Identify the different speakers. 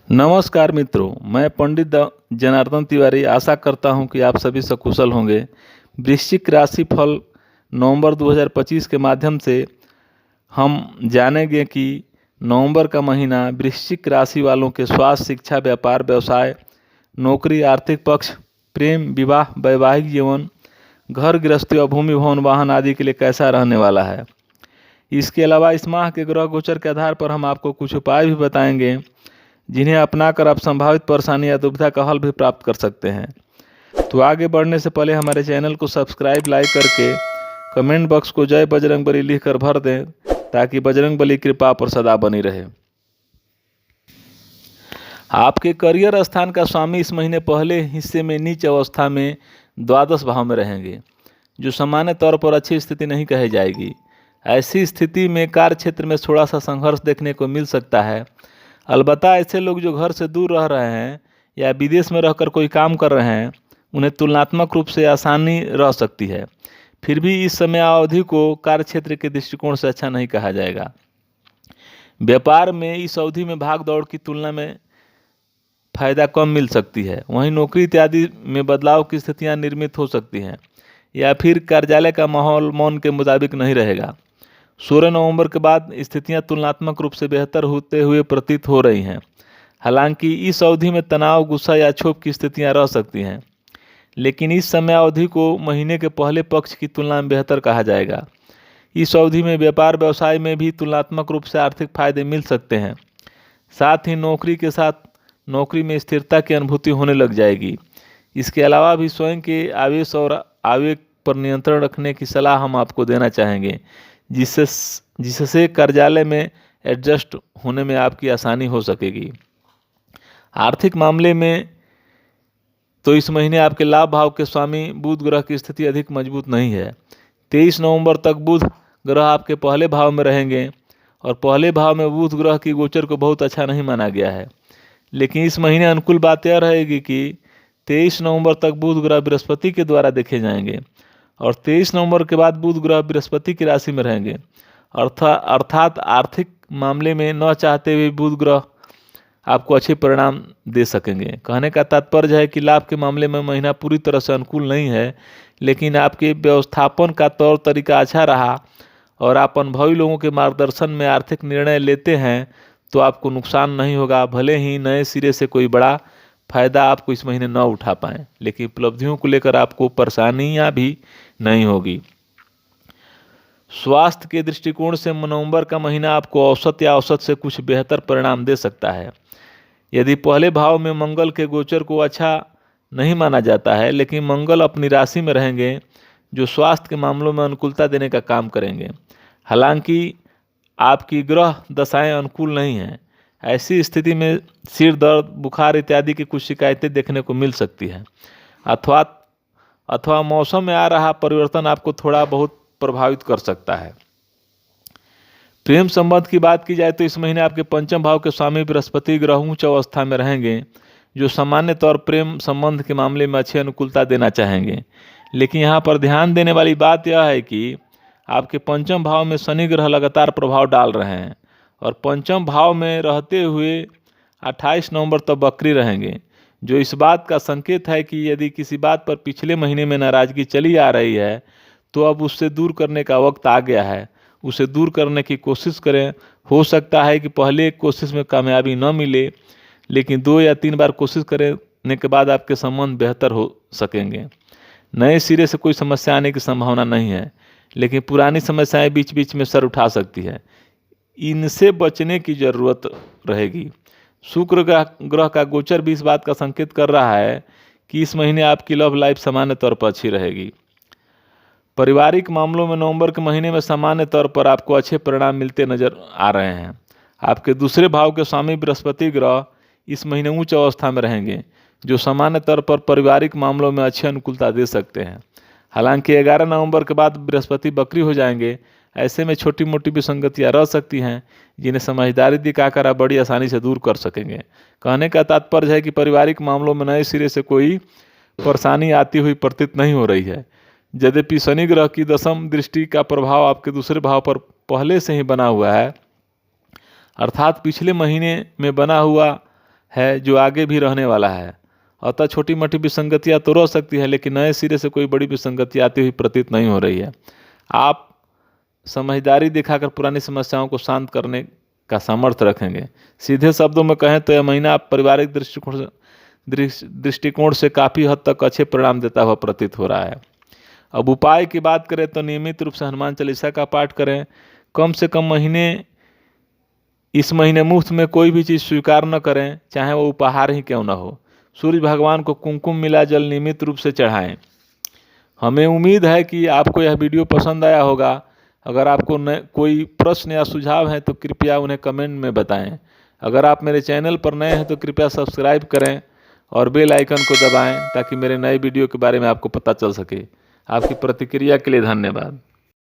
Speaker 1: नमस्कार मित्रों, मैं पंडित जनार्दन तिवारी आशा करता हूं कि आप सभी सकुशल होंगे। वृश्चिक राशि फल नवंबर 2025 के माध्यम से हम जानेंगे कि नवंबर का महीना वृश्चिक राशि वालों के स्वास्थ्य, शिक्षा, व्यापार, व्यवसाय, नौकरी, आर्थिक पक्ष, प्रेम, विवाह, वैवाहिक जीवन, घर गृहस्थी और भूमि, भवन, वाहन आदि के लिए कैसा रहने वाला है। इसके अलावा इस माह के ग्रह गोचर के आधार पर हम आपको कुछ उपाय भी बताएंगे जिन्हें अपनाकर आप संभावित परेशानी या दुविधा का हल भी प्राप्त कर सकते हैं। तो आगे बढ़ने से पहले हमारे चैनल को सब्सक्राइब, लाइक करके कमेंट बॉक्स को जय बजरंगबली लिखकर भर दें ताकि बजरंगबली कृपा पर सदा बनी रहे। आपके करियर स्थान का स्वामी इस महीने पहले हिस्से में नीच अवस्था में द्वादश भाव में रहेंगे, जो सामान्य तौर पर अच्छी स्थिति नहीं कही जाएगी। ऐसी स्थिति में कार्य क्षेत्र में थोड़ा सा संघर्ष देखने को मिल सकता है। अलबत्ता ऐसे लोग जो घर से दूर रह रहे हैं या विदेश में रहकर कोई काम कर रहे हैं, उन्हें तुलनात्मक रूप से आसानी रह सकती है। फिर भी इस समय अवधि को कार्य क्षेत्र के दृष्टिकोण से अच्छा नहीं कहा जाएगा। व्यापार में इस अवधि में भाग दौड़ की तुलना में फायदा कम मिल सकती है। वहीं नौकरी इत्यादि में बदलाव की स्थितियां निर्मित हो सकती हैं या फिर कार्यालय का माहौल मन के मुताबिक नहीं रहेगा। 16 नवंबर के बाद स्थितियां तुलनात्मक रूप से बेहतर होते हुए प्रतीत हो रही हैं। हालांकि इस अवधि में तनाव, गुस्सा या क्षोभ की स्थितियां रह सकती हैं, लेकिन इस समय अवधि को महीने के पहले पक्ष की तुलना में बेहतर कहा जाएगा। इस अवधि में व्यापार व्यवसाय में भी तुलनात्मक रूप से आर्थिक फायदे मिल सकते हैं। साथ ही नौकरी के साथ नौकरी में स्थिरता की अनुभूति होने लग जाएगी। इसके अलावा भी स्वयं के आवेश और आवेग पर नियंत्रण रखने की सलाह हम आपको देना चाहेंगे, जिससे कार्यालय में एडजस्ट होने में आपकी आसानी हो सकेगी। आर्थिक मामले में तो इस महीने आपके लाभ भाव के स्वामी बुध ग्रह की स्थिति अधिक मजबूत नहीं है। 23 नवंबर तक बुध ग्रह आपके पहले भाव में रहेंगे और पहले भाव में बुध ग्रह की गोचर को बहुत अच्छा नहीं माना गया है। लेकिन इस महीने अनुकूल बात यह रहेगी कि 23 नवंबर तक बुध ग्रह बृहस्पति के द्वारा देखे जाएंगे और 23 नवंबर के बाद बुध ग्रह बृहस्पति की राशि में रहेंगे। अर्थात आर्थिक मामले में न चाहते हुए बुध ग्रह आपको अच्छे परिणाम दे सकेंगे। कहने का तात्पर्य है कि लाभ के मामले में महीना पूरी तरह से अनुकूल नहीं है, लेकिन आपके व्यवस्थापन का तौर तरीका अच्छा रहा और आप अनुभवी लोगों के मार्गदर्शन में आर्थिक निर्णय लेते हैं तो आपको नुकसान नहीं होगा। भले ही नए सिरे से कोई बड़ा फायदा आपको इस महीने न उठा पाएं, लेकिन उपलब्धियों को लेकर आपको परेशानियां भी नहीं होगी। स्वास्थ्य के दृष्टिकोण से नवंबर का महीना आपको औसत या औसत से कुछ बेहतर परिणाम दे सकता है। यदि पहले भाव में मंगल के गोचर को अच्छा नहीं माना जाता है, लेकिन मंगल अपनी राशि में रहेंगे जो स्वास्थ्य के मामलों में अनुकूलता देने का काम करेंगे। हालांकि आपकी ग्रह दशाएं अनुकूल नहीं हैं। ऐसी स्थिति में सिर दर्द, बुखार इत्यादि की कुछ शिकायतें देखने को मिल सकती है अथवा मौसम में आ रहा परिवर्तन आपको थोड़ा बहुत प्रभावित कर सकता है। प्रेम संबंध की बात की जाए तो इस महीने आपके पंचम भाव के स्वामी बृहस्पति ग्रह उच्च अवस्था में रहेंगे, जो सामान्य तौर प्रेम संबंध के मामले में अच्छी अनुकूलता देना चाहेंगे। लेकिन यहाँ पर ध्यान देने वाली बात यह है कि आपके पंचम भाव में शनि ग्रह लगातार प्रभाव डाल रहे हैं और पंचम भाव में रहते हुए 28 नवंबर तक वक्री रहेंगे, जो इस बात का संकेत है कि यदि किसी बात पर पिछले महीने में नाराजगी चली आ रही है तो अब उससे दूर करने का वक्त आ गया है। उसे दूर करने की कोशिश करें। हो सकता है कि पहले एक कोशिश में कामयाबी न मिले, लेकिन 2 या 3 बार कोशिश करने के बाद आपके संबंध बेहतर हो सकेंगे। नए सिरे से कोई समस्या आने की संभावना नहीं है, लेकिन पुरानी समस्याएं बीच बीच में सर उठा सकती है। इनसे बचने की जरूरत रहेगी। शुक्र ग्रह का गोचर भी इस बात का संकेत कर रहा है कि इस महीने आपकी लव लाइफ सामान्य तौर पर अच्छी रहेगी। पारिवारिक मामलों में नवंबर के महीने में सामान्य तौर पर आपको अच्छे परिणाम मिलते नजर आ रहे हैं। आपके दूसरे भाव के स्वामी बृहस्पति ग्रह इस महीने उच्च अवस्था में रहेंगे, जो सामान्य तौर पर पारिवारिक मामलों में अच्छी अनुकूलता दे सकते हैं। हालांकि 11 नवंबर के बाद बृहस्पति बकरी हो जाएंगे। ऐसे में छोटी मोटी विसंगतियां रह सकती हैं, जिन्हें समझदारी दिखाकर आप बड़ी आसानी से दूर कर सकेंगे। कहने का तात्पर्य है कि पारिवारिक मामलों में नए सिरे से कोई परेशानी आती हुई प्रतीत नहीं हो रही है। यद्यपि शनि ग्रह की दशम दृष्टि का प्रभाव आपके दूसरे भाव पर पहले से ही बना हुआ है, अर्थात पिछले महीने में बना हुआ है जो आगे भी रहने वाला है। अतः छोटी मोटी विसंगतियाँ तो रह सकती है, लेकिन नए सिरे से कोई बड़ी विसंगति आती हुई प्रतीत नहीं हो रही है। आप समझदारी दिखाकर पुरानी समस्याओं को शांत करने का सामर्थ्य रखेंगे। सीधे शब्दों में कहें तो यह महीना आप पारिवारिक दृष्टिकोण से काफ़ी हद तक अच्छे परिणाम देता हुआ प्रतीत हो रहा है। अब उपाय की बात करें तो नियमित रूप से हनुमान चालीसा का पाठ करें। कम से कम इस महीने मुफ्त में कोई भी चीज़ स्वीकार न करें, चाहे वो उपहार ही क्यों न हो। सूर्य भगवान को कुमकुम मिला जल नियमित रूप से चढ़ाएं। हमें उम्मीद है कि आपको यह वीडियो पसंद आया होगा। अगर आपको कोई प्रश्न या सुझाव है तो कृपया उन्हें कमेंट में बताएं। अगर आप मेरे चैनल पर नए हैं तो कृपया सब्सक्राइब करें और बेल आइकन को दबाएं ताकि मेरे नए वीडियो के बारे में आपको पता चल सके। आपकी प्रतिक्रिया के लिए धन्यवाद।